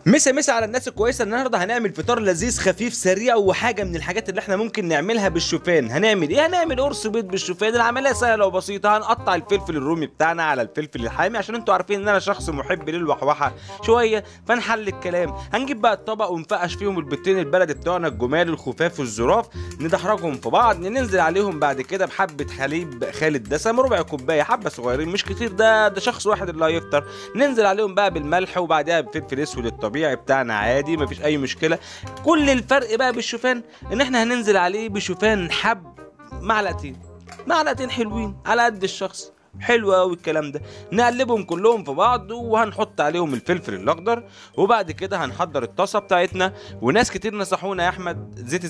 مسا على الناس الكويسه. النهارده هنعمل فطار لذيذ خفيف سريع، وحاجه من الحاجات اللي احنا ممكن نعملها بالشوفان. هنعمل ايه؟ هنعمل قرص بيض بالشوفان. العمليه سهله وبسيطه. هنقطع الفلفل الرومي بتاعنا على الفلفل الحامي، عشان انتوا عارفين ان انا شخص محب للوحوحه شويه، فنحل الكلام. هنجيب بقى الطبق ونفقش فيهم البيضتين البلدي بتوعنا الجمال الخفاف والظراف، ندحرجهم في بعض، ننزل عليهم بعد كده بحبه حليب خالي الدسم، ربع كوبايه، حبه صغيرين مش كتير، ده شخص واحد اللي هيفطر. ننزل عليهم بقى بالملح، وبعدها بفلفل اسود الطبيعي بتاعنا عادي مفيش اي مشكله. كل الفرق بقى بالشوفان ان احنا هننزل عليه بشوفان حب معلقتين حلوين على قد الشخص. حلو قوي الكلام ده. نقلبهم كلهم في بعض، وهنحط عليهم الفلفل الاخضر، وبعد كده هنحضر الطاسه بتاعتنا. وناس كتير نصحونا يا احمد زيت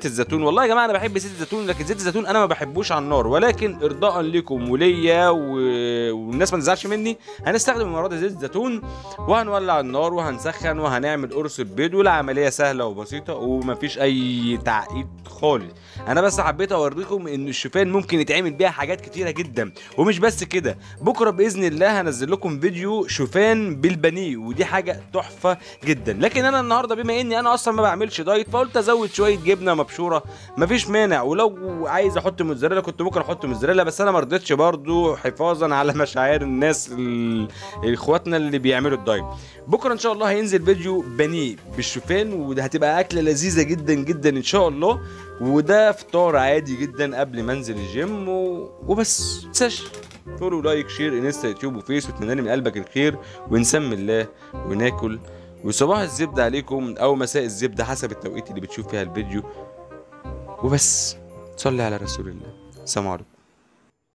الزيتون. والله يا جماعه انا بحب زيت الزيتون، لكن زيت الزيتون انا ما بحبوش على النار، ولكن ارضاء لكم وليا والناس ما تزعلش مني، هنستخدم المره دي زيت الزيتون. وهنولع النار وهنسخن وهنعمل قرص البيض، والعمليه سهله وبسيطه ومفيش اي تعقيد خالص. انا بس حبيت اوريكم ان الشوفان ممكن يتعمل بيها حاجات كتيره جدا. ومش بس كده، بكره باذن الله هنزل لكم فيديو شوفان بالبانيه، ودي حاجه تحفه جدا. لكن انا النهارده بما اني انا اصلا ما بعملش دايت، فقلت ازود شويه جبنه مبشوره، مفيش مانع. ولو عايز احط موتزاريلا كنت ممكن احط موتزاريلا، بس انا ما رضيتش برضو حفاظا على مشاعر الناس اخواتنا اللي بيعملوا الدايت. بكره ان شاء الله هينزل فيديو بانيه بالشوفان، وده هتبقى اكله لذيذه جدا جدا ان شاء الله. وده فطار عادي جدا قبل ما انزل الجيم وبس. متنساش فولو لايك شير انستا يوتيوب وفيس، واتمنى من قلبك الخير، ونسمي الله وناكل. وصباح الزبده عليكم او مساء الزبده حسب التوقيت اللي بتشوف فيها الفيديو. وبس صلي على رسول الله. سلام عليكم.